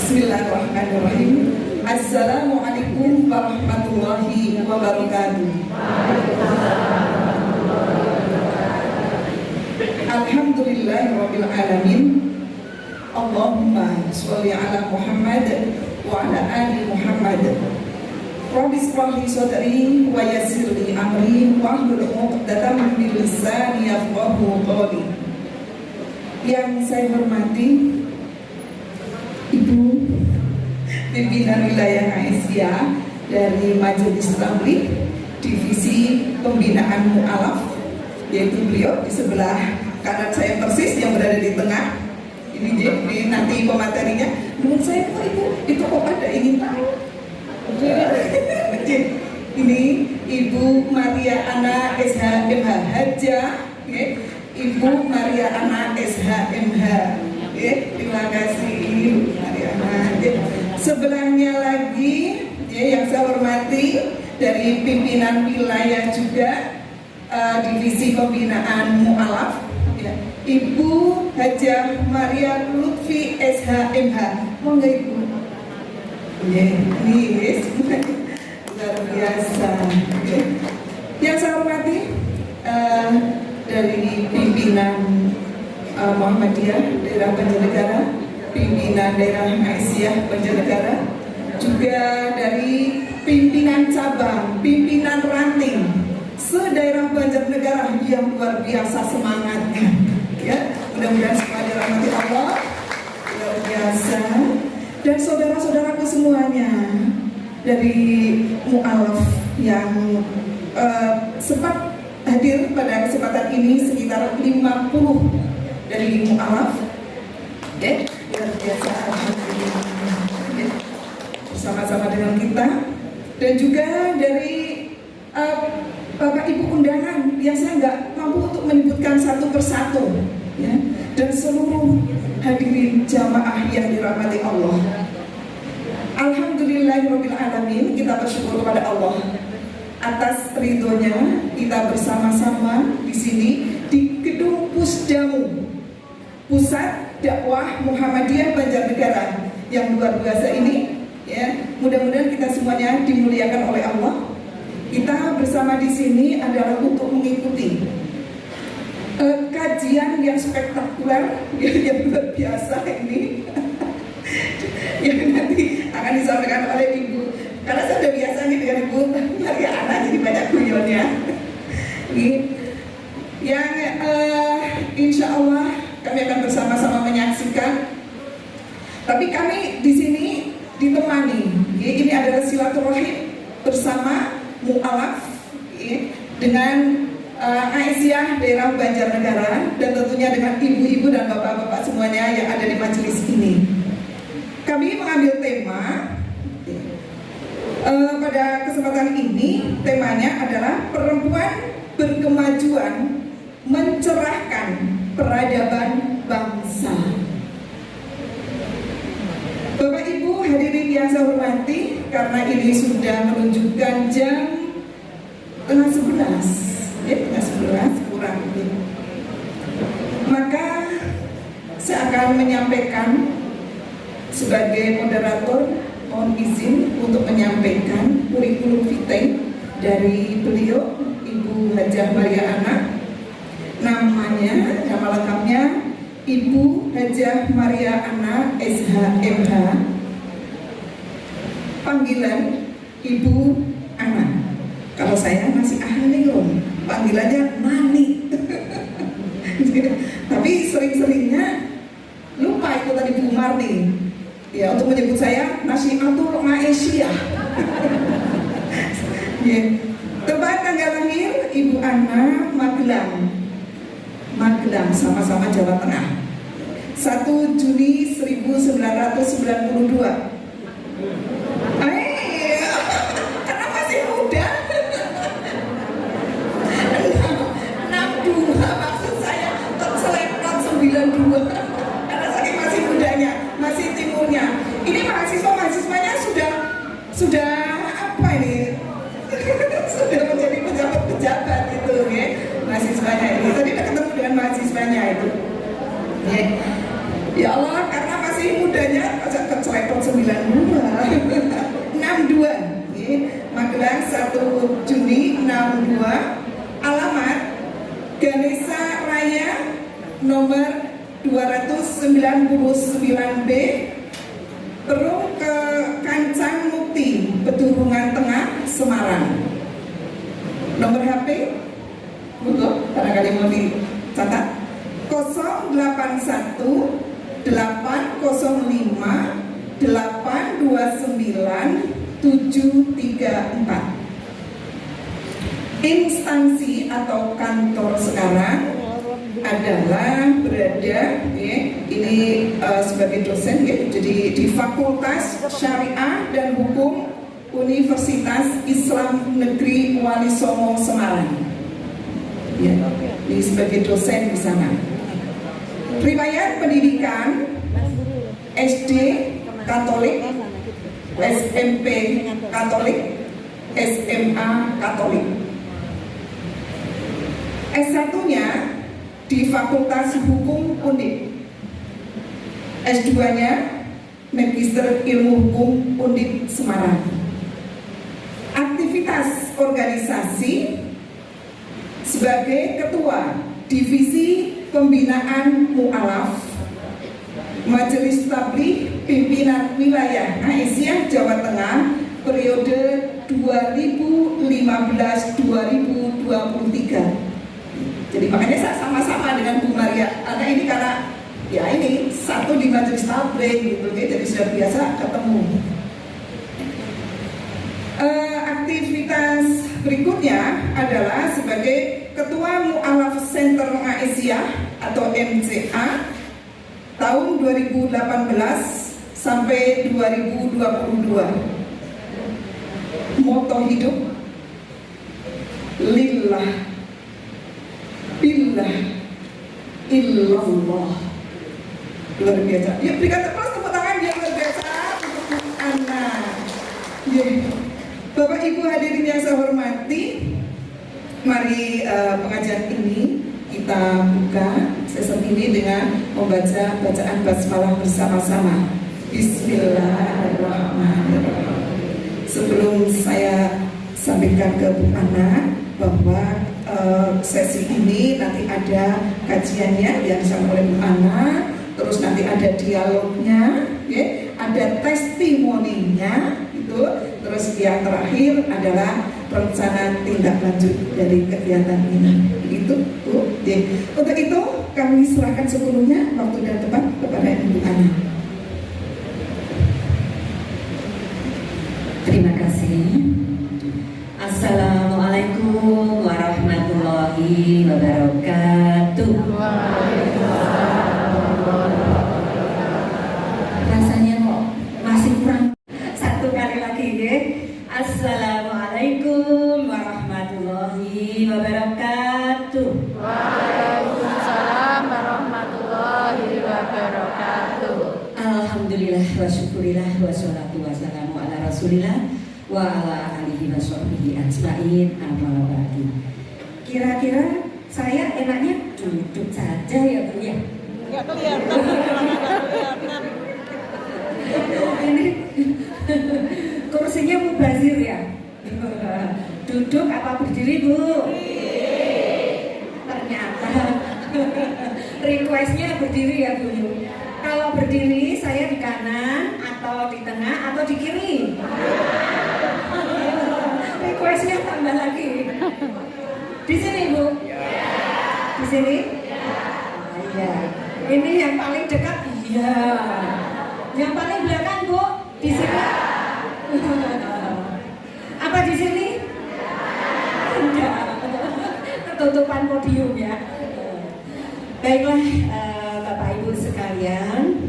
Bismillahirrahmanirrahim. Assalamualaikum warahmatullahi wabarakatuh. Alhamdulillahirabbil alamin. Allahumma sholli ala Muhammad wa ala ali Muhammad. Rabbi shrah li sadri wa yassir li amri wahlul 'uqdatam min lisani yafqahu qawli. Yang saya hormati Ibu Pimpinan Wilayah Aisyah dari Majelis Tabligh Divisi Pembinaan Mu'alaf, yaitu beliau di sebelah kanan saya persis yang berada di tengah. Ini nanti pematerinya. Menurut saya kok itu kok ada ingin tahu. Ini Ibu Maria Ana SHMH Haja, Ibu Maria Ana SHMH. Terima kasih Ibu Maria Ana. Sebelahnya lagi yang saya hormati dari pimpinan wilayah juga Divisi Pembinaan Mu'alaf, Ibu Hajah Maria Lutfi SHMH. Monggo Ibu. Ini luar biasa. Yang saya hormati dari pimpinan Muhammadiyah daerah Banjarnegara, pimpinan daerah Aisyah Banjarnegara, juga dari pimpinan cabang, pimpinan ranting se-daerah Banjarnegara yang luar biasa semangatnya. Ya, mudah-mudahan semua dirahmati Allah, luar biasa. Dan saudara-saudaraku semuanya dari Mu'alaf yang sempat hadir pada kesempatan ini, sekitar 50 dari Mu'alaf, luar biasa, bersama-sama dengan kita, dan juga dari Bapak Ibu undangan yang saya nggak mampu untuk menyebutkan satu persatu, dan seluruh hadirin jamaah yang dirahmati Allah. Alhamdulillahirabbil alamin, kita bersyukur kepada Allah atas ridhonya kita bersama-sama di sini di Gedung Pusdamu, Pusat Dakwah Muhammadiyah Banjarnegara yang luar biasa ini. Mudah-mudahan kita semuanya dimuliakan oleh Allah. Kita bersama di sini adalah untuk mengikuti kajian yang spektakuler, yang luar biasa ini, yang nanti akan disampaikan oleh Ibu. Karena saya sudah biasa nih dengan Ibu Maria Ana, jadi banyak guyonnya. Yang insya Allah kami akan bersama-sama menyaksikan. Tapi kami di sini ditemani. Ini adalah silaturahim bersama Mu'alaf dengan Aisyah daerah Banjarnegara, dan tentunya dengan ibu-ibu dan bapak-bapak semuanya yang ada di majelis ini. Kami mengambil tema pada kesempatan ini, temanya adalah perempuan berkemajuan mencerahkan peradaban bangsa. Bapak Ibu hadirin yang saya hormati, karena ini sudah menunjukkan jam tengah 11 kurang lebih, maka saya akan menyampaikan sebagai moderator, mohon izin untuk menyampaikan kurikulum vitae dari beliau, Ibu Hajah Maria Ana. Nama lengkapnya Ibu Hajah Maria Ana SHMH, panggilan Ibu Ana. Kalau saya masih ahli loh, panggilannya Nani. Tapi sering-seringnya lupa itu tadi Bu Marni. Ya, untuk menyebut saya Nasiatul Malaysia. Tempat tanggal lahir Ibu Ana Magelang, sama-sama Jawa Tengah. 1 Juni 1992. Karena masih muda. 62 maksud saya, terselempet 92. Karena saking masih mudanya, masih timurnya. Ini mahasiswanya sudah apa ini? Sudah menjadi pejabat-pejabat itu, mahasiswanya ini. Tadi udah ketemu dengan mahasiswanya itu. Ya Allah, karena 29B Perung ke Kancang Mukti, Pedurungan Tengah, Semarang. Nomor HP, betul, barangkali mau dicatat, 081 805 829 734. Instansi atau kantor sekarang adalah berada ini sebagai dosen jadi di Fakultas Syariah dan Hukum Universitas Islam Negeri Wali Songo Semarang. Ya, ini sebagai dosen di sana. Riwayat pendidikan SD Katolik, SMP Katolik, SMA Katolik. S1-nya di Fakultas Hukum Undip, S2-nya Magister Ilmu Hukum Undip Semarang. Aktivitas organisasi sebagai Ketua Divisi Pembinaan Mu'alaf Majelis Tabligh Pimpinan Wilayah Aisyah Jawa Tengah periode 2015-2023. Jadi makanya saya sama-sama dengan Bu Maria, karena ini ya ini satu di Majelis Tabligh gitu, jadi sudah biasa ketemu. Aktivitas berikutnya adalah sebagai Ketua Mu'alaf Center Aisyah atau MCA tahun 2018 sampai 2022. Moto hidup lillah billah illallah. Luar biasa. Yuk berikan tepuk tangan yang luar biasa untuk Bu Ana. Bapak Ibu hadirin yang saya hormati, mari pengajian ini kita buka sesi ini dengan membaca bacaan basmalah bersama-sama. Bismillahirrahmanirrahim. Sebelum saya sampaikan ke Bu Ana bahwa sesi ini nanti ada kajiannya yang disampaikan oleh Bu Ana, terus nanti ada dialognya, ya, ada testimoninya, itu, terus yang terakhir adalah rencana tindak lanjut dari kegiatan ini. Itu Bu. Ya. Untuk itu kami serahkan sepenuhnya waktu dan tempat kepada Ibu Ana. Terima kasih. Assalamualaikum warahmatullahi wabarakatuh. Rasanya kok masih kurang. Satu kali lagi ya. Assalamualaikum warahmatullahi wabarakatuh. Waalaikumsalam warahmatullahi wabarakatuh. Alhamdulillah wa syukurillah wa sholatu wassalamu ala rasulillah wa ala alihi wa sahbihi ajma'in, amma ba'du. Kira-kira saya enaknya duduk saja ya Bu ya? Nggak kelihatan. Ini kursinya mubazir ya? Duduk apa berdiri Bu? Ternyata requestnya berdiri ya Bu. Kalau berdiri saya di kanan atau di tengah atau di kiri? Requestnya tambah lagi. Di sini Bu? Di sini? Iya. Ini yang paling dekat? Iya. Yang paling belakang Bu? Di sini? Apa di sini? Enggak. Ketutupan podium ya. Baiklah Bapak Ibu sekalian,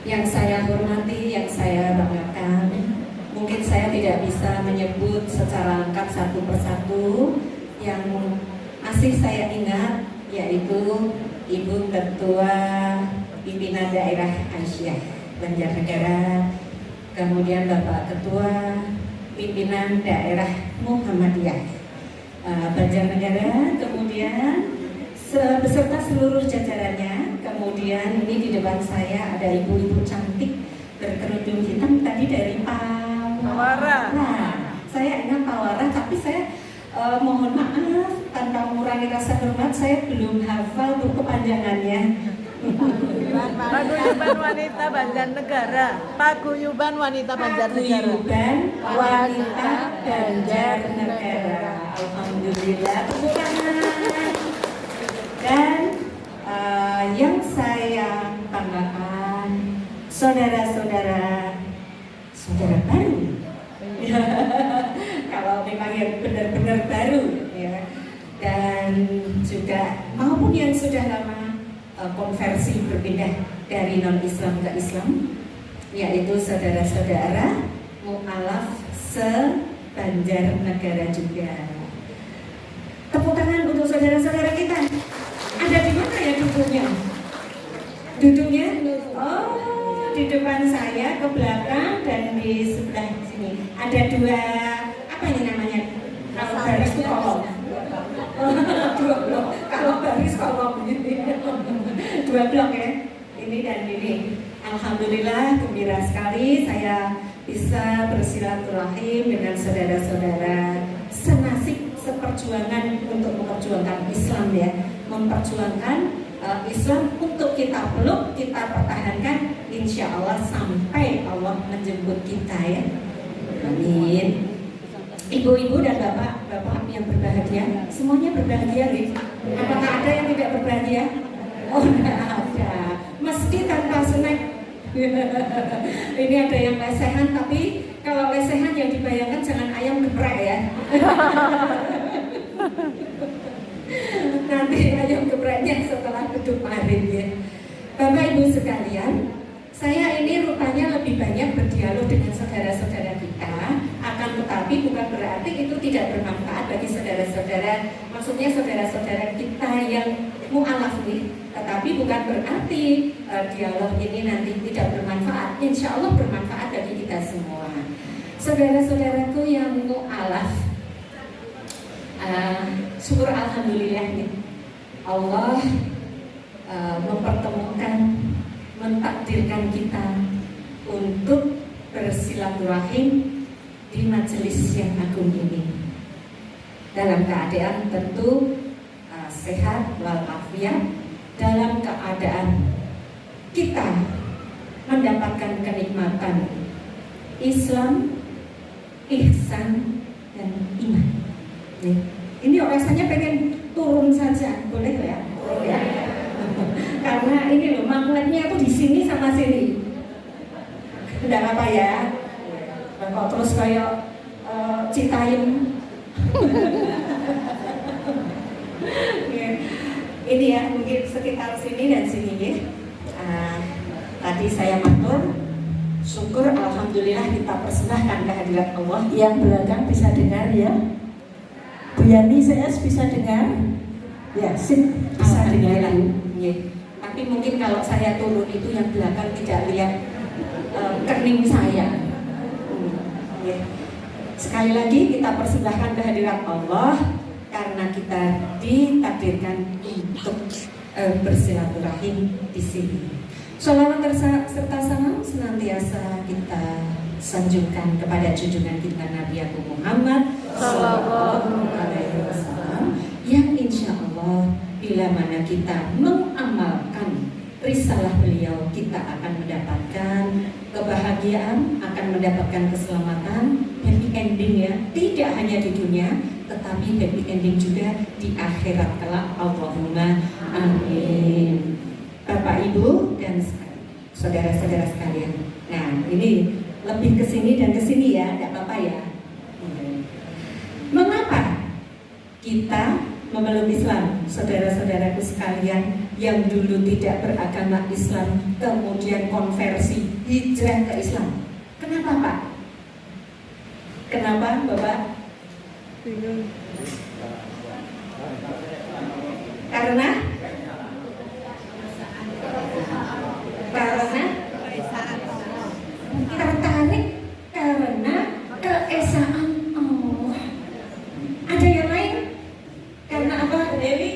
yang saya hormati, yang saya banggakan, mungkin saya tidak bisa menyebut secara lengkap satu persatu. Yang masih saya ingat yaitu Ibu Ketua Pimpinan Daerah Aisyah Banjarnegara, kemudian Bapak Ketua Pimpinan Daerah Muhammadiyah Banjarnegara, kemudian beserta seluruh jajarannya. Kemudian ini di depan saya ada ibu-ibu cantik berkerudung hitam tadi dari Pawara. Nah, saya ingat Pawara, tapi saya mohon maaf tanpa mengurangi rasa hormat, saya belum hafal buku kepanjangannya. Paguyuban Wanita Banjarnegara. Paguyuban Wanita Banjarnegara. Paguyuban Wanita Banjarnegara. Alhamdulillah, tepuk tangan. Dan yang saya banggakan, saudara baru. Kalau memang yang benar-benar baru, ya. Dan juga maupun yang sudah lama konversi berpindah dari non-Islam ke Islam, yaitu saudara-saudara mu'alaf se-Banjarnegara juga. Tepuk tangan untuk saudara-saudara kita. Ada di mana ya duduknya? Duduknya? Oh, di depan saya, ke belakang, dan di sebelah sini. Ada dua, apa ini namanya? Kalau baris itu kolom. Dua blok. Kalau baris kolom gitu. Dua blok ya. Ini dan ini. Alhamdulillah, gembira sekali saya bisa bersilaturahim dengan saudara-saudara senasib seperjuangan untuk memperjuangkan Islam ya, memperjuangkan Islam untuk kita peluk, kita pertahankan, insya Allah sampai Allah menjemput kita ya. Amin. Ibu-ibu dan bapak-bapak yang berbahagia, semuanya berbahagia gitu. Apakah ada yang tidak berbahagia? Oh, tidak ada. Meski tanpa snack. Ini ada yang lesehan, tapi kalau lesehan yang dibayangkan jangan ayam geprek ya. Nanti ayam gepreknya setelah kedua parit ya. Bapak Ibu sekalian, saya ini rupanya lebih banyak berdialog dengan saudara-saudara kita. Akan tetapi bukan berarti itu tidak bermanfaat bagi saudara-saudara. Maksudnya saudara-saudara kita yang mu'alaf nih. Tetapi bukan berarti dialog ini nanti tidak bermanfaat. Insya Allah bermanfaat bagi kita semua. Saudara-saudaraku yang mu'alaf, syukur alhamdulillah nih, Allah mempertemukan, mentakdirkan kita untuk bersilaturahim di majelis yang agung ini dalam keadaan tentu sehat walafiat, dalam keadaan kita mendapatkan kenikmatan Islam, ihsan, dan iman. Ini rasanya pengen turun saja, boleh ya? Ya. Karena ini loh, magnetnya tuh di sini sama sini. Tidak apa ya? Kok terus kayak Citayam. Ini ya, mungkin sekitar sini dan sini ya. Tadi saya matur, syukur alhamdulillah kita persembahkan kehadirat Allah. Yang belakang bisa dengar ya? Bu Yani CS bisa dengar? Ya, sip, bisa dengar. Ya. Tapi mungkin kalau saya turun itu yang belakang tidak lihat kening saya. Ya. Sekali lagi kita persembahkan kehadirat Allah karena kita ditakdirkan untuk bersilaturahim di sini. Sholawat serta salam senantiasa kita sanjungkan kepada junjungan kita Nabi Muhammad Sallallahu Alaihi Wasallam, yang insya Allah bila mana kita mengamalkan risalah beliau, kita akan mendapatkan kebahagiaan, akan mendapatkan keselamatan, happy ending ya, tidak hanya di dunia tetapi happy ending juga di akhirat kelak. Allahumma amin. Bapak Ibu dan saudara-saudara sekalian, nah ini lebih ke sini dan ke sini ya, tidak apa-apa ya. Mengapa kita memeluk Islam, saudara-saudaraku sekalian yang dulu tidak beragama Islam kemudian konversi hijrah ke Islam? Kenapa Pak? Kenapa Bapak? Bingung. Karena tertarik karena keesaan Allah. Ada yang lain? Karena apa, Dewi?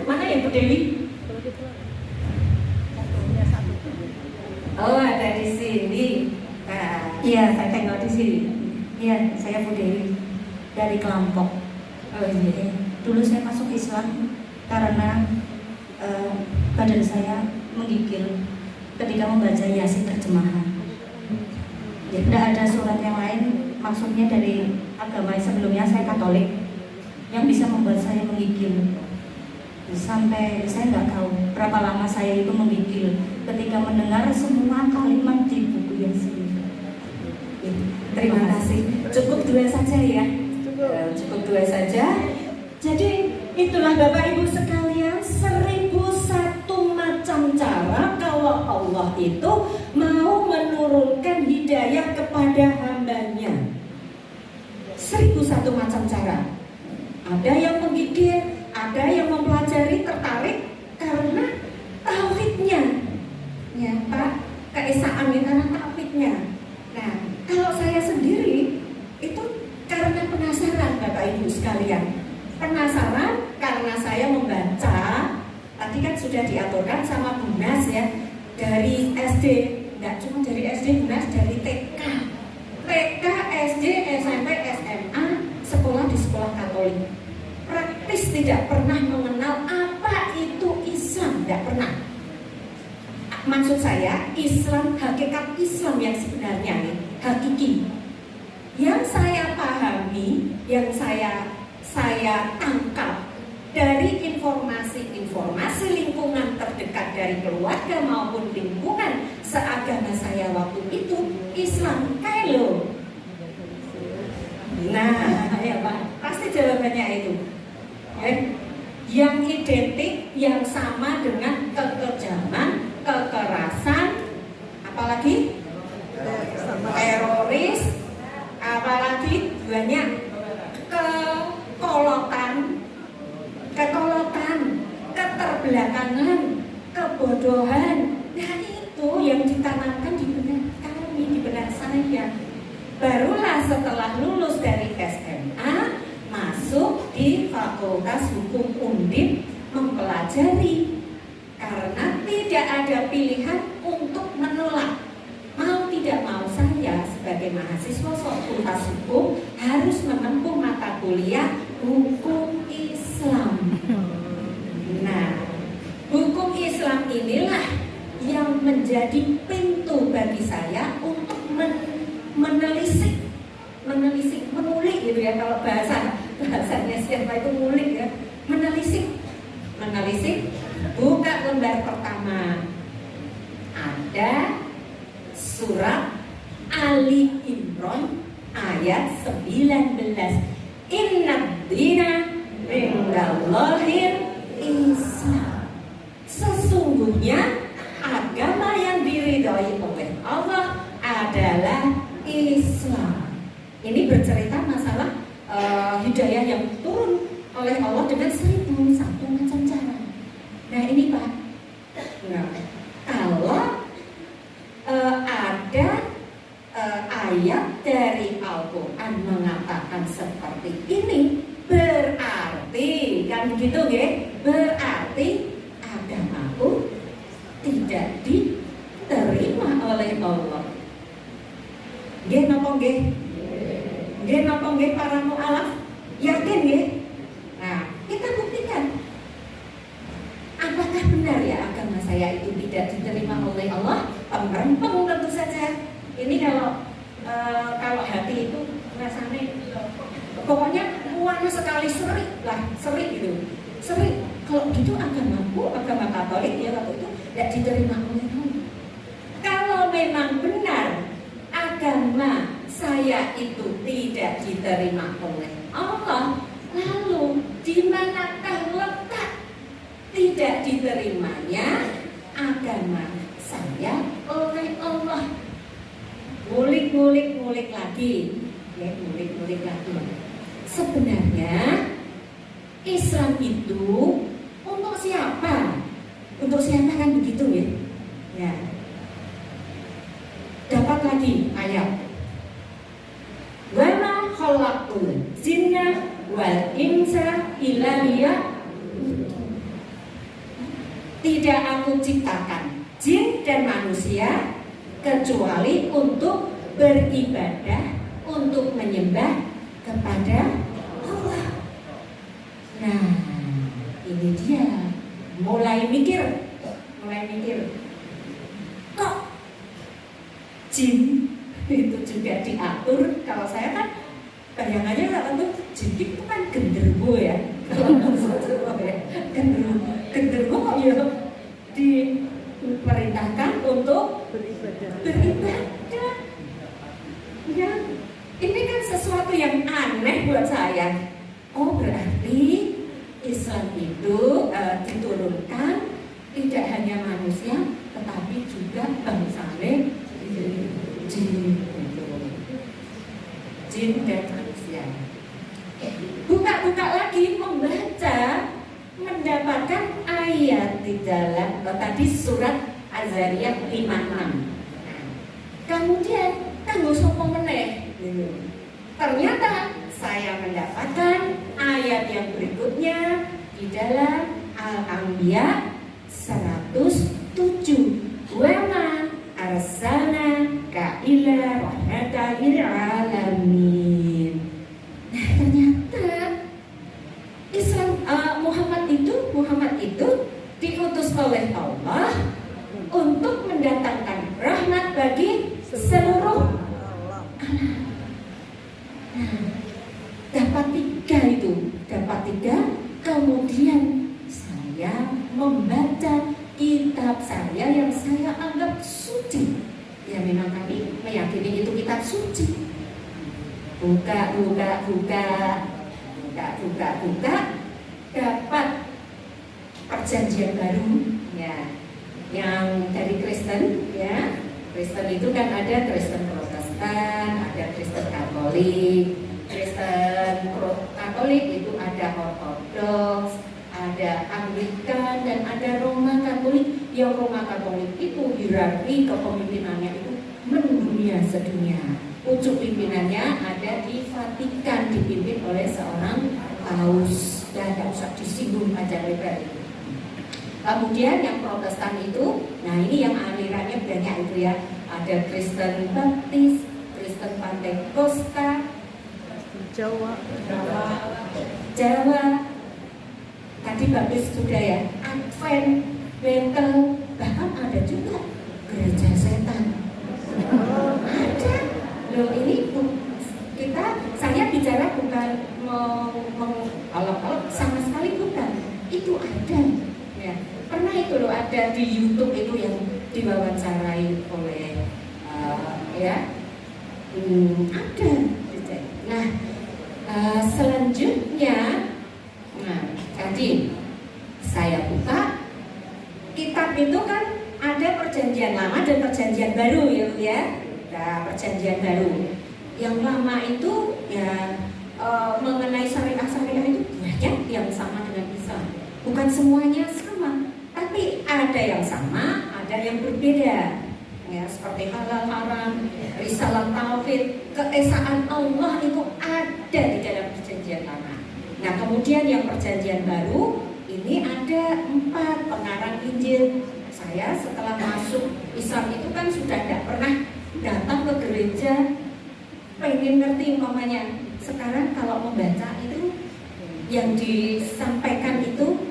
Mana yang Bu Dewi? Oh, ada di sini. Iya, saya tengok di sini. Iya, saya Bu Dewi dari kelompok. Oh iya. Dulu saya masuk Islam karena badan saya menggigil ketika membaca Yasin terjemahan. Tidak ada surat yang lain, maksudnya dari agama sebelumnya saya Katolik, yang bisa membuat saya menggigil. Sampai saya nggak tahu berapa lama saya itu menggigil ketika mendengar semua kalimat di buku Yasin. Terima kasih. Cukup 2 saja ya. Cukup 2 saja. Jadi itulah Bapak Ibu sekalian, 1001 macam cara kalau Allah itu mau menurunkan hidayah kepada hambanya. 1001 macam cara. Ada yang menggigil, ada yang mempelajari, tertarik karena tauhidnya, ya Pak, keesaannya karena tauhidnya. Nah, kalau saya sendiri itu karena penasaran Bapak Ibu sekalian. Penasaran karena saya membaca, tadi kan sudah diaturkan sama Bu Nas ya, dari SD, enggak cuma dari SD Bu Nas, dari TK, SD, SMP, SMA, sekolah di sekolah Katolik. Praktis tidak pernah mengenal apa itu Islam, tidak pernah. Maksud saya Islam, hakikat Islam yang sebenarnya nih, hakiki. Yang saya pahami, yang saya tangkap dari informasi lingkungan terdekat dari keluarga maupun lingkungan seagama saya waktu itu, Islam kailo. Nah, ya Pak, pasti jawabannya itu. Yang identik, yang sama dengan kekejaman, kekerasan, apalagi teroris, apalagi banyak kekolotan, keterbelakangan, kebodohan. Nah itu yang ditanamkan di benak kami, di benak saya. Barulah setelah lulus dari SMA, masuk di Fakultas Hukum Undip mempelajari. Karena tidak ada pilihan untuk menolak. Mau tidak mau saya sebagai mahasiswa Fakultas Hukum harus menempuh mata kuliah Hukum Islam. Nah, Hukum Islam inilah yang menjadi pintu bagi saya untuk menelisik, menulik gitu ya, kalau bahasanya siapa itu ngulik ya, menelisik. Buka lembar pertama, ada surat Ali Imran ayat 19. Inna dina indallahil Islam. Sesungguhnya agama yang diridhoi oleh Allah adalah Islam. Ini bercerita masalah hidayah yang turun oleh Allah dengan 1001 macam cara. Nah ini Pak, kalau ada ayat dari Al-Quran mengatakan seperti ini, berarti kan begitu ya, berarti agamaku tidak diterima oleh Allah. Nggih napa nggih? Nggih napa nggih para mu'alaf? Yakin nggih? Nah, kita buktikan. Apakah benar ya agama saya itu tidak diterima oleh Allah? Pemberempeng tentu saja. Ini kalau hati itu rasanya pokoknya warna sekali serik gitu. Serik. Kalau gitu agama Katolik ya waktu itu tidak diterima oleh Allah. Kalau memang benar agama saya itu tidak diterima oleh Allah, lalu di manakah letak tidak diterimanya agama saya oleh Allah? Ngulik lagi, ya ngulik lagi. Sebenarnya Islam itu untuk siapa? Untuk siapa kan begitu ya? Ya. Dapat lagi ayat. Wa ma khalaqul jinna wal insa illa liya'budun. Tidak aku ciptakan jin dan manusia kecuali untuk beribadah, untuk menyembah kepada Allah. Nah, ini dia mulai mikir, kok jin itu juga diatur. Kalau saya kan bayangannya waktu jin itu kan genderuwo ya, genderuwo kok ya diperintahkan untuk beribadah. Ya, ini kan sesuatu yang aneh buat saya. Oh, berarti Islam itu diturunkan tidak hanya manusia, tetapi juga bangsane jin dan manusia. Buka lagi membaca, mendapatkan ayat di dalam tadi surat Az-Zariyat 56. Nah, kemudian kanggo sapa meneh? Ternyata saya mendapatkan ayat yang berikutnya di dalam Al-Anbiya 107. Wa ma arsalna ka ila rahmatan lil alamin. Nah, ternyata Islam Muhammad itu diutus oleh Allah untuk mendatangkan rahmat bagi seluruh alam. Nah, dapat tiga, kemudian saya membaca kitab saya yang saya anggap suci. Ya memang kami meyakini itu kitab suci. Buka, dapat perjanjian baru ya, yang dari Kristen ya. Kristen itu kan ada Kristen Protestan, ada Kristen Katolik. Kristen Katolik itu ada Ortodoks, ada Anglikan, dan ada Roma Katolik. Yang Roma Katolik itu hierarki kepemimpinannya itu mendunia sedunia. Pucuk pimpinannya ada di Vatikan, dipimpin oleh seorang paus. Dan tidak usah disinggung aja lebar itu. Kemudian yang Protestan itu, nah ini yang alirannya banyak itu ya. Ada Kristen Baptis, Kristen Pantekosta, Jawa. Tadi Baptis sudah ya. Advent, Bethel, bahkan ada juga gereja setan. Ada. Loh ini saya bicara bukan kalau sama sekali bukan. Itu ada. Ya. Pernah itu loh ada di YouTube itu yang diwawancarai oleh ada. Nah, selanjutnya, jadi saya buka kitab itu kan ada perjanjian lama dan perjanjian baru ya. Nah, perjanjian baru. Yang lama itu ya mengenai syariah itu banyak yang sama dengan Islam. Bukan semuanya sama, tapi ada yang sama, ada yang berbeda. Ya, seperti halal haram, risalah tauhid, keesaan Allah itu ada di dalam perjanjian lama. Nah, kemudian yang perjanjian baru ini ada 4 pengarang Injil. Saya setelah masuk Islam itu kan sudah tidak pernah datang ke gereja, pengen ngerti umpamanya. Sekarang kalau membaca itu yang disampaikan itu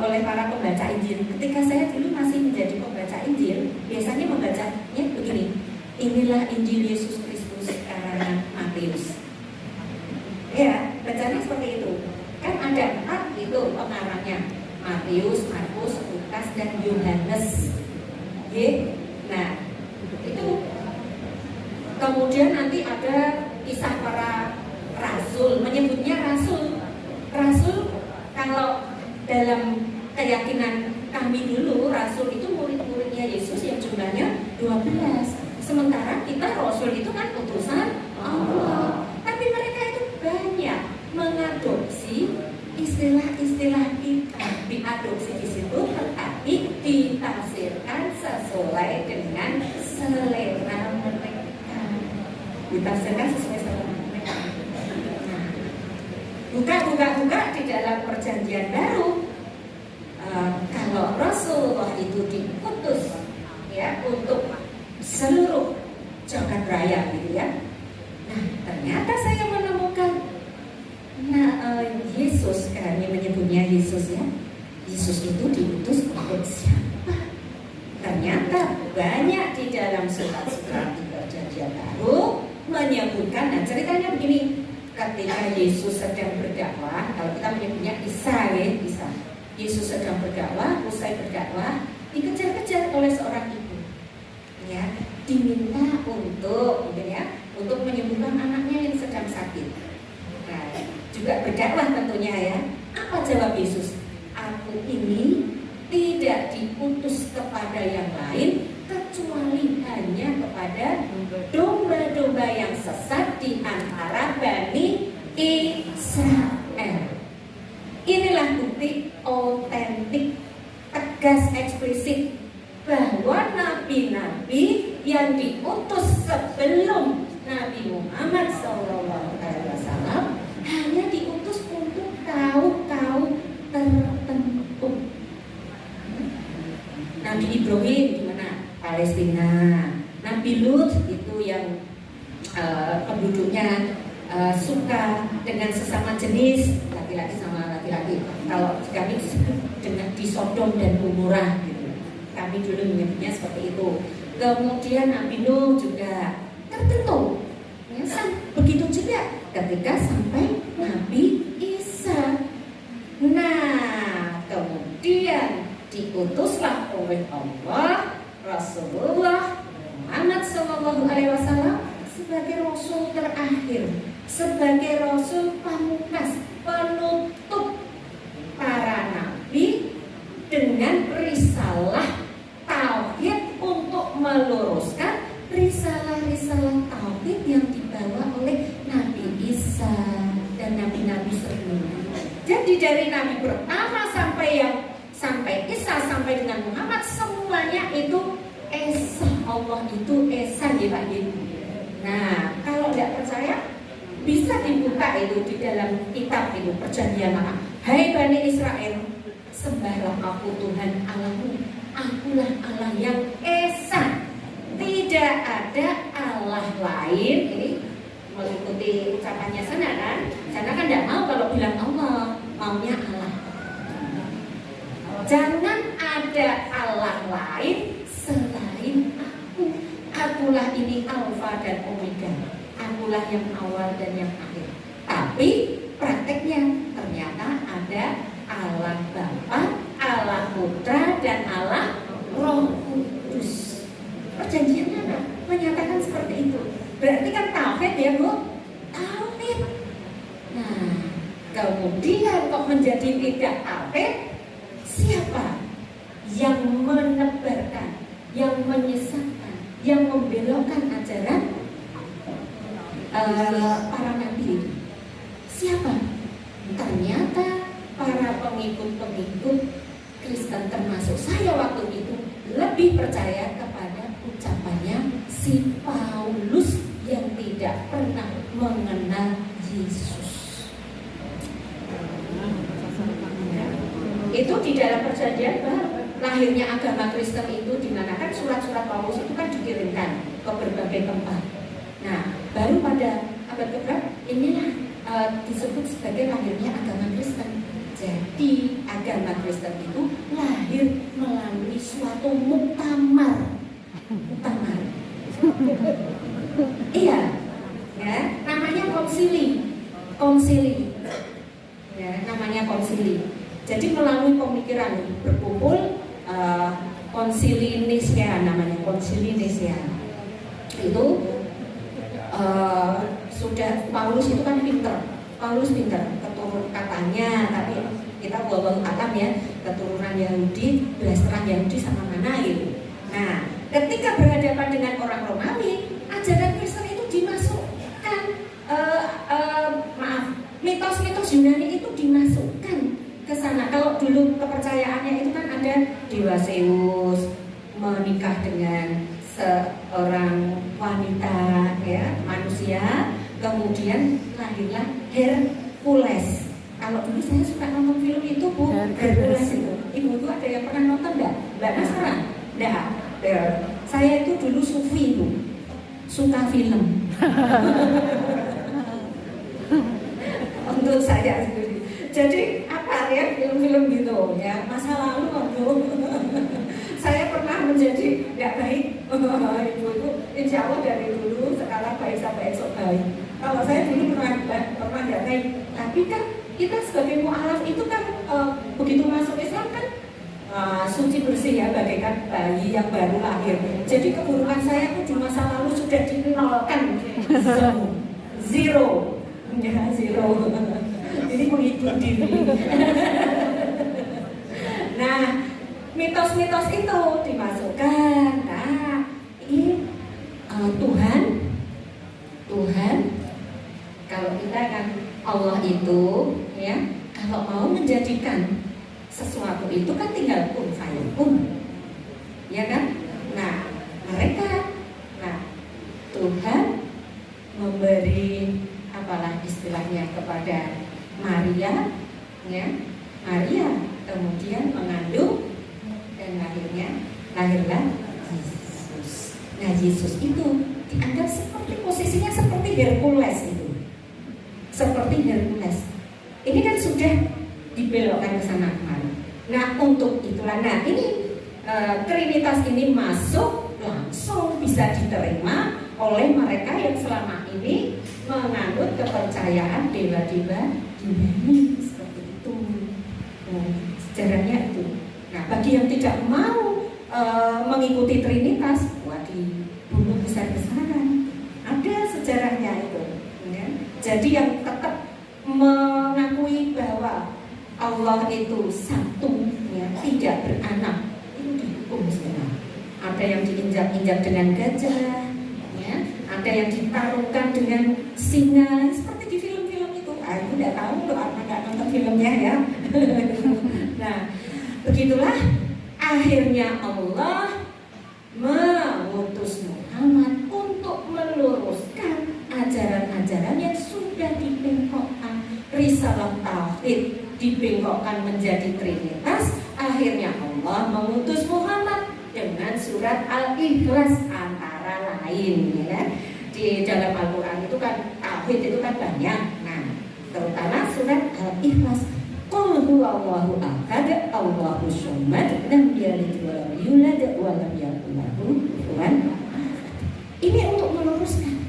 oleh para pembaca Injil. Ketika saya dulu masih menjadi pembaca Injil, biasanya membacanya begini: inilah Injil Yesus Kristus karangan Matius. Ya, bacanya seperti itu. Kan ada 4 itu pengarangnya: Matius, Markus, Lukas, dan Yohanes. Nah, itu kemudian nanti ada kisah para rasul, menyebutnya rasul. Rasul kalau dalam keyakinan kami dulu, rasul itu murid-muridnya Yesus yang jumlahnya 12. Sementara kita rasul itu kan utusan Allah. Tapi mereka itu banyak mengadopsi istilah-istilah kita, diadopsi di situ, tetapi ditafsirkan sesuai dengan selera mereka. Ditafsirkan sesuai selera mereka. Buka di dalam perjanjian baru. Kalau Rasulullah itu diutus ya untuk seluruh jagat raya gitu ya. Nah, ternyata saya menemukan Yesus, kami menyebutnya Yesus ya. Yesus itu ternyata banyak di dalam surat-surat di Perjanjian Baru menyebutkan. Nah, ceritanya begini, ketika Yesus sedang berdakwah, kalau kita menyebutnya Isa, Yesus sedang berdakwah, usai berdakwah dikejar-kejar oleh seorang ibu, ya, diminta untuk, mungkin ya, untuk menyembuhkan anaknya yang sedang sakit. Nah, juga berdakwah tentunya ya. Apa jawab Yesus? Aku ini tidak diutus kepada yang lain kecuali hanya kepada domba-domba yang sesat di antara Bani Israel. Inilah bukti otentik, tegas, eksplisit bahwa nabi-nabi yang diutus sebelum Nabi Muhammad SAW hanya diutus untuk kaum-kaum tertentu. Nabi Ibrahim di mana? Palestina. Nabi Lut itu yang penduduknya suka dengan sesama jenis, laki-laki sama laki-laki. Kalau kami disebut dengan di Sodom dan Gomora gitu. Kami dulu menyebutnya seperti itu. Kemudian Nabi Nuh juga tertentu. Ya, begitu juga ketika sampai Nabi Isa. Nah, kemudian diutuslah oleh Allah Rasulullah Muhammad SAW sebagai Rasul terakhir, sebagai Rasul pamungkas, penutup para nabi dengan risalah tauhid untuk meluruskan risalah-risalah tauhid yang dibawa oleh Nabi Isa dan nabi-nabi sebelumnya. Jadi dari nabi pertama sampai Isa sampai dengan Muhammad semuanya itu Esa. Allah itu Esa ya Pak. Nah, kalau tidak percaya bisa dibuka itu di dalam kitab itu Perjanjian Lama. Hai Bani Israel, sembahlah aku Tuhan Allahmu, akulah Allah yang Esa. Tidak ada Allah lain. Ini mengikuti ucapannya sana kan? Sana kan tidak mau kalau bilang Allah, maunya Allah. Jangan ada Allah lain selain aku. Akulah ini Alfa dan Omega. Akulah yang awal dan yang akhir. Tapi prakteknya ternyata ada Allah Bapa, Allah Putra, dan Allah Roh Kudus. Perjanjiannya menyatakan seperti itu. Berarti kan tauhid ya Bu? Tauhid. Nah, kemudian kok menjadi tidak tauhid? Siapa yang menebarkan, yang menyesatkan, yang membelokkan ajaran para nabi itu? Siapa? Ternyata para pengikut-pengikut Kristen termasuk saya waktu itu lebih percaya kepada ucapannya si Paulus yang tidak pernah mengenal Yesus. Itu di dalam Perjanjian Baru. Lahirnya agama Kristen itu dimanakan surat-surat Paulus itu kan dikirimkan ke berbagai tempat. Nah, baru pada abad keberapa inilah disebut sebagai lahirnya agama Kristen. Jadi agama Kristen itu lahir melalui suatu muktamar. Iya, ya, namanya konsili. Ya, namanya konsili. Jadi melalui pemikiran berkumpul konsili Nicea namanya, konsili Nicea. Itu sudah Paulus itu kan pinter. Keturunan katanya, tapi kita bawa katam ya, keturunan Yahudi, belasteran Yahudi sama mana gitu. Nah, ketika berhadapan dengan orang Romawi, ajaran Kristen itu dimasukkan, mitos-mitos Yunani itu dimasukkan ke sana. Kalau dulu kepercayaannya itu kan ada dewa Zeus menikah dengan seorang wanita ya, manusia, kemudian lahirlah Hercules. Kalau dulu saya suka nonton film itu Bu, Hercules itu. Ibu itu ada yang pernah nonton enggak? Mbak Nasra? Enggak. Saya itu dulu sufi Bu, suka film. Untuk saya sendiri. Jadi apa ya film-film gitu ya, masa lalu waktu saya pernah menjadi Ibu itu insya Allah dari dulu sekarang baik sampai esok baik. Kalau saya dulu pernah nggak baik, tapi kan kita sebagai mu'alaf itu kan begitu masuk Islam kan suci bersih ya, bagaikan bayi yang baru lahir. Jadi keburukan saya pun di masa lalu sudah dinolkan, zero. Ini menghibur diri. Nah, mitos-mitos itu dimasukkan. Nah, ini Tuhan, kalau kita kan Allah itu ya, kalau mau menjadikan sesuatu itu kan tinggal kun fayakun, ya kan? Nah, Tuhan memberi apalah istilahnya kepada Maria, ya, Maria kemudian mengandung dan lahirlah Yesus. Nah, Yesus itu dianggap seperti posisinya seperti Hercules itu, seperti Hercules. Ini kan sudah dibelokkan ke sana kemari. Nah, untuk itulah, nah ini Trinitas ini masuk langsung bisa diterima oleh mereka yang selama ini menganut kepercayaan dewa-dewa Yunani seperti itu. Sejarahnya itu. Nah, bagi yang tidak mau mengikuti Trinitas, dibunuh besar-besaran. Ada sejarahnya itu. Ya. Jadi yang tetap mengakui bahwa Allah itu satu, ya, tidak beranak, itu dihukum sebenarnya. Ada yang diinjak-injak dengan gajah, ya, ada yang ditarungkan dengan singa, seperti di film-film itu. Aku tidak tahu loh, aku nggak nonton filmnya ya. Nah, begitulah akhirnya Allah mengutus Muhammad untuk meluruskan ajaran-ajaran yang sudah dibengkokkan. Risalah tauhid dibengkokkan menjadi Trinitas. Akhirnya Allah mengutus Muhammad dengan surat Al-Ikhlas antara lain, ya. Di dalam Al-Quran itu kan tauhid itu kan banyak. Nah, terutama surat Al-Ikhlas. Qul huwallahu ahad, Allahu samad, lam yalid wa lam yulad wa lam yakul lahu kufuwan ahad. Ini untuk meluruskan.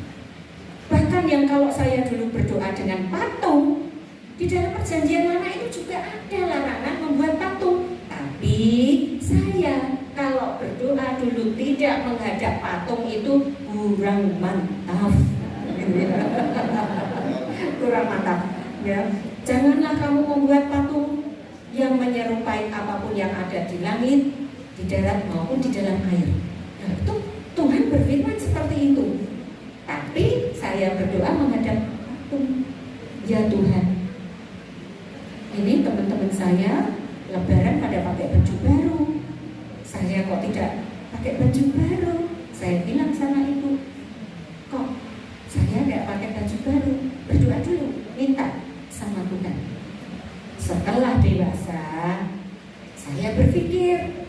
Bahkan yang kalau saya dulu berdoa dengan patung, di dalam perjanjian lama itu juga ada larangan membuat patung. Tapi saya kalau berdoa dulu tidak menghadap patung itu kurang mantap. Kurang mantap, ya. Janganlah kamu membuat patung yang menyerupai apapun yang ada di langit, di darat maupun di dalam air. Nah, itu Tuhan berfirman seperti itu. Tapi saya berdoa menghadap patung. Ya Tuhan, ini teman-teman saya Lebaran pada pakai baju baru. Saya kok tidak pakai baju baru. Saya bilang sama ibu, kok saya tidak pakai baju baru. Berdoa dulu, minta sama Tuhan. Setelah dewasa, saya berpikir,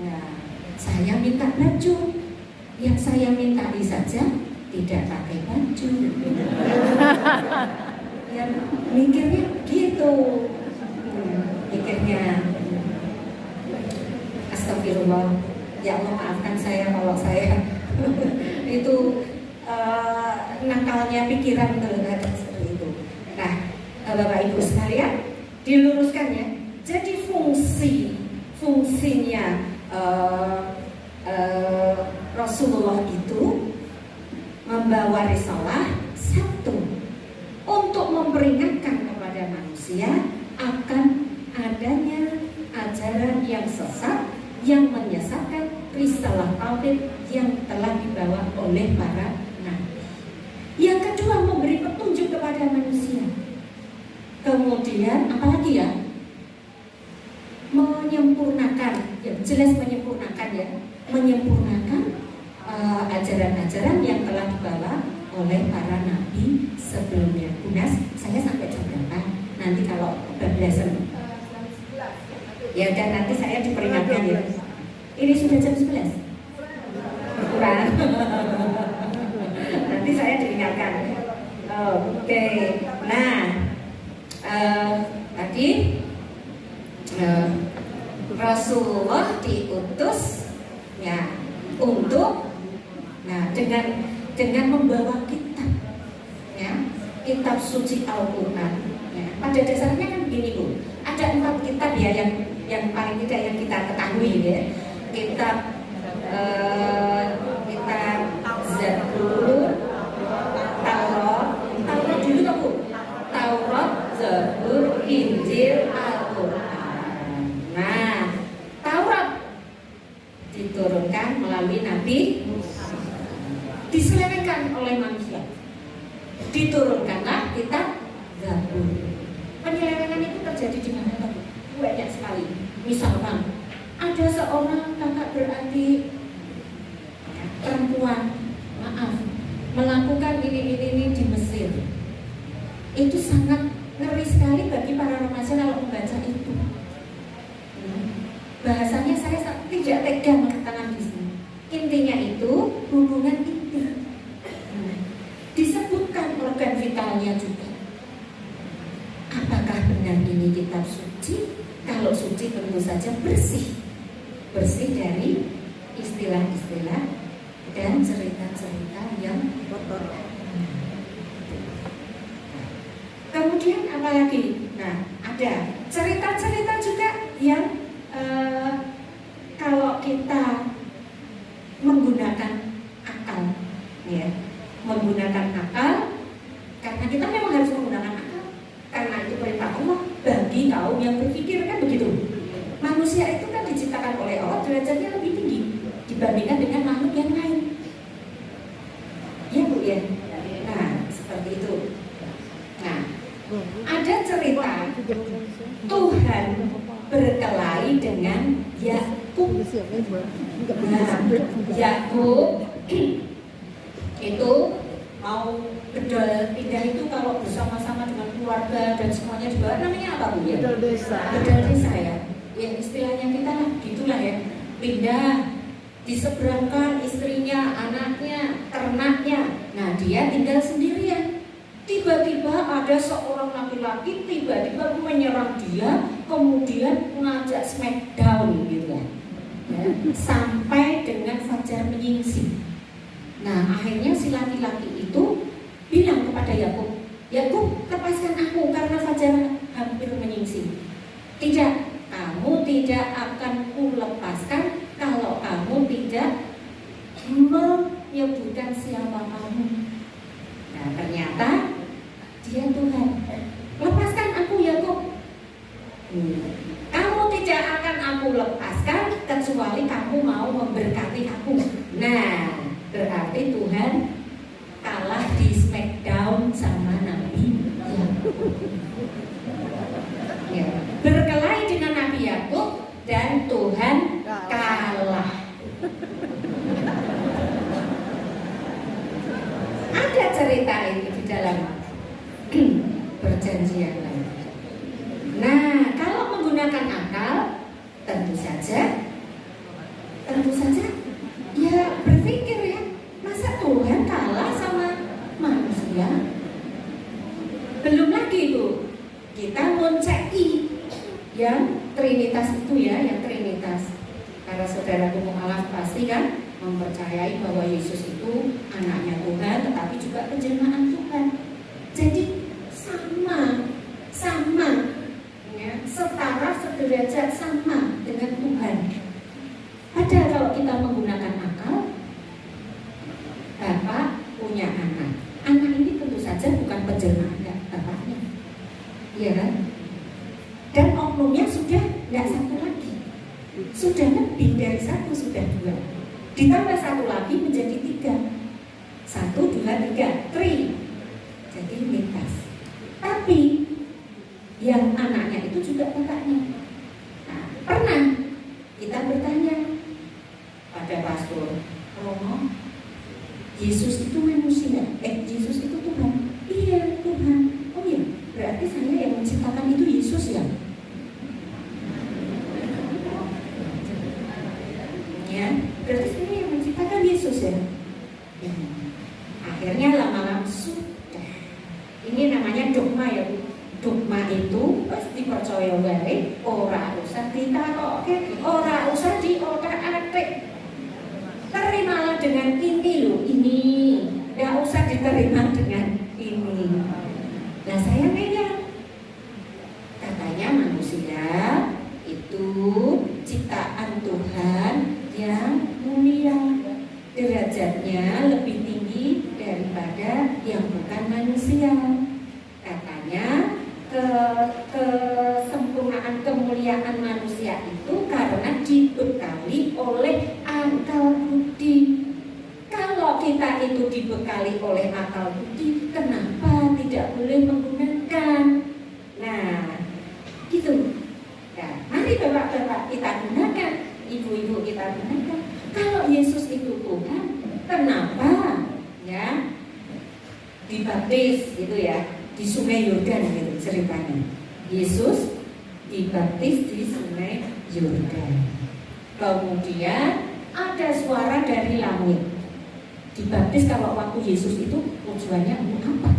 nah, saya minta baju. Yang saya mintai saja tidak pakai baju. Yang mikirnya gitu. Pikirnya, astagfirullah, ya Allah maafkan saya kalau saya itu nakalnya pikiran terhadap seperti itu. Nah, Bapak Ibu sekalian, diluruskan ya. Jadi fungsinya Rasulullah itu membawa risalah satu, untuk memperingatkan kepada manusia akan adanya ajaran yang sesat yang menyesatkan risalah tauhid yang telah dibawa oleh para nabi. Yang kedua, memberi petunjuk kepada manusia. Kemudian apalagi ya? Menyempurnakan, ya jelas menyempurnakan ya, menyempurnakan ajaran-ajaran yang telah dibawa oleh para nabi sebelumnya. Bunas, saya sampai jam berapa? Nanti kalau kebablasan ya, dan nanti saya diperingatkan ya. Ini sudah jam 11. Kurang. Nanti saya diingatkan. Oke. Nah, tadi Rasulullah diutus ya untuk Nah, dengan membawa kitab, ya, kitab suci Al-Quran, ya. Pada dasarnya kan begini Bu, ada 4 kitab ya yang paling tidak yang kita ketahui ya. Kitab Zabur, Taurat dulu kan Bu, Taurat, Zabur, Injil, Al-Quran. Nah, Taurat diturunkan melalui Nabi, diselewengkan oleh manusia, diturunkanlah kitab Zabur. Penyelewengan itu terjadi di mana? Banyak sekali. Misalkan ada seorang kakak beradik perempuan, melakukan ini di Mesir. Itu sangat ngeri sekali bagi para remaja kalau membaca itu. Bahasanya saya tidak tega mengatakan di sini. Intinya itu hubungan intim. Disebutkan organ vitalnya juga. Apakah benar ini kitab suci? Kalau suci tentu saja bersih dari istilah-istilah dan cerita-cerita yang kotor. Kemudian apalagi? Nah, ada cerita-cerita juga yang kalau kita menggunakan akal, ya, menggunakan akal, karena kita memang harus menggunakan akal, karena itu perintah Allah bagi kaum yang berpikir, kan begitu. Manusia itu kan diciptakan oleh Allah derajatnya lebih tinggi dibandingkan dengan makhluk yang lain. Ya Bu ya. Nah, seperti itu. Nah, ada cerita Tuhan berkelahi dengan Yakub. Nah, Yakub itu mau bedol pindah itu kalau bersama-sama dengan keluarga dan semuanya dibawa, namanya apa Bu ya? Bedol desa ya. Ya istilahnya kita gitulah ya. Pindah, diseberangkan istrinya, anaknya, ternaknya. Nah, dia tinggal sendirian. Tiba-tiba ada seorang laki-laki tiba-tiba menyerang dia, kemudian mengajak smackdown gitu ya. Sampai dengan fajar menyingsing. Nah, akhirnya si laki-laki itu bilang kepada Yakub, Yakub, lepaskan aku karena fajar hampir menyingsing. Tidak, kamu tidak akan kulepaskan kalau kamu tidak menyebutkan siapa kamu. Nah, ternyata dia Tuhan. Lepaskan aku Yakub. Kamu tidak akan aku lepaskan kecuali kamu mau memberkati aku. Nah, berarti Tuhan kalah di smackdown sama Nabi Yakub. Ya, berkelahi dengan Nabi Yakub dan Tuhan kalah. Ada cerita ini di dalam perjanjian lain. Nah, kalau menggunakan akal, tentu saja ya berpikir ya, masa Tuhan kalah sama manusia? Belum lagi Bu, kita ngonceki yang Trinitas itu ya, yang Trinitas. Karena saudaraku mu'alaf pasti kan mempercayai bahwa Yesus itu anaknya Tuhan, tetapi juga penjelmaan Tuhan. Jadi sama ya, setara sederajat sama dengan Tuhan. Padahal kalau kita menggunakan akal, Bapak punya anak ini tentu saja bukan penjelmaan bapaknya, iya kan? Dan oknumnya sudah tidak satu lagi, sudah lebih dari satu, sudah 2, ditambah 1 lagi menjadi 3, 1, 2, 3, 3, jadi lintas. Tapi yang anaknya itu juga bapaknya. Nah, pernah kita bertanya pada pastor, Romo, Yesus itu manusia, Yesus itu Tuhan. Iya Tuhan. Oh iya, berarti saya yang menciptakan itu Yesus ya? Ya, berarti saya yang menciptakan Yesus ya? Ya. Akhirnya lama-lama sudah. Ini namanya dogma ya Bu. Dogma itu pasti percaya wae, ora usah ditakoke, ora usah diotak-atik. Terimalah dengan ini loh, diterima dengan ini. Nah saya nanya, katanya manusia itu ciptaan Tuhan yang mulia, derajatnya lebih tinggi daripada yang bukan manusia. Katanya kesempurnaan kemuliaan manusia itu karena dibekali oleh akal budi. Kalau kita itu dibekali oleh akal budi, kenapa tidak boleh menggunakan? Nah, gitu. Nah, mari bapak-bapak kita gunakan, ibu-ibu kita gunakan. Kalau Yesus itu Tuhan, kenapa ya dibaptis gitu ya di Sungai Yordan gitu ceritanya. Yesus dibaptis di Sungai Yordan. Kemudian ada suara dari langit. Dibaptis kalau waktu Yesus itu tujuannya untuk apa?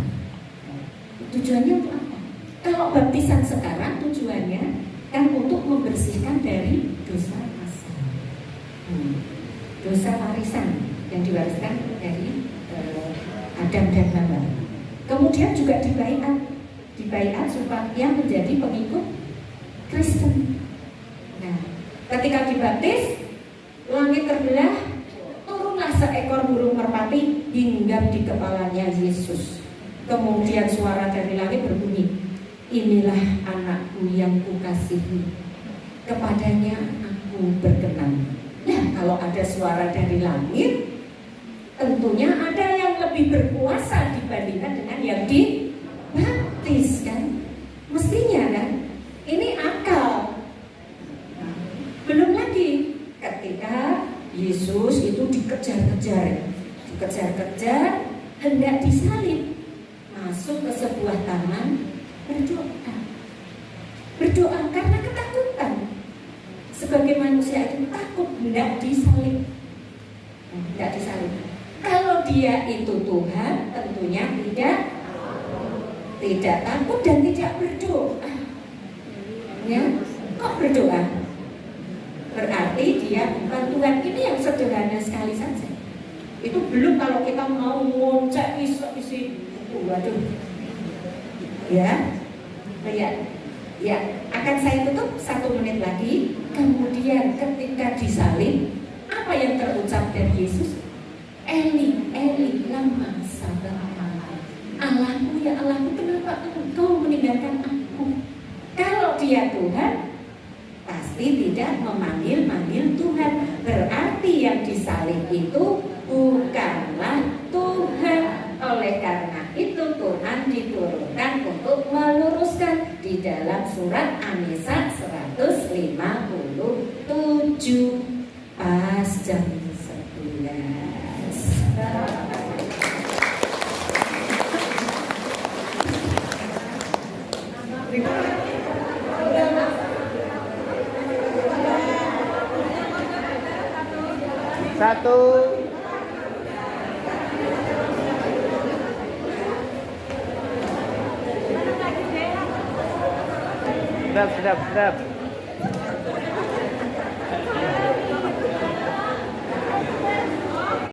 Tujuannya untuk apa? Kalau baptisan sekarang tujuannya kan untuk membersihkan dari dosa asal, dosa warisan yang diwariskan dari Adam dan Hawa. Kemudian juga dibaiat supaya menjadi pengikut Kristen. Nah, ketika dibaptis, langit terbelah, turunlah seekor burung merpati hinggap di kepalanya Yesus. Kemudian suara dari langit berbunyi, inilah anakku yang kukasihi, kepadanya aku berkenan. Nah, kalau ada suara dari langit, tentunya ada yang lebih berkuasa dibandingkan dengan yang dibaptis kan? Mestinya kan? Ini akal. Belum lagi ketika Yesus itu dikejar-kejar, hendak disalib, masuk ke sebuah taman, berdoa karena ketakutan. Sebagai manusia itu takut hendak disalib. Kalau dia itu Tuhan, tentunya tidak takut dan tidak berdoa. Ya, kok berdoa? Berarti dia bukan Tuhan. Ini yang sederhana sekali saja. Itu belum kalau kita mau ngoncek isi, waduh. Ya, akan saya tutup 1 menit lagi. Kemudian ketika disalib, apa yang terucap dari Yesus? Eli, Eli, lama sabachthani. Allahku, ya Allahku, kenapa engkau meninggalkan aku? Kalau dia Tuhan, pasti tidak memanggil-manggil Tuhan. Berarti yang disalib itu bukanlah Tuhan. Oleh karena itu Tuhan diturunkan untuk meluruskan di dalam surat Amsal 157 pas jam 11. Satu. Sedap.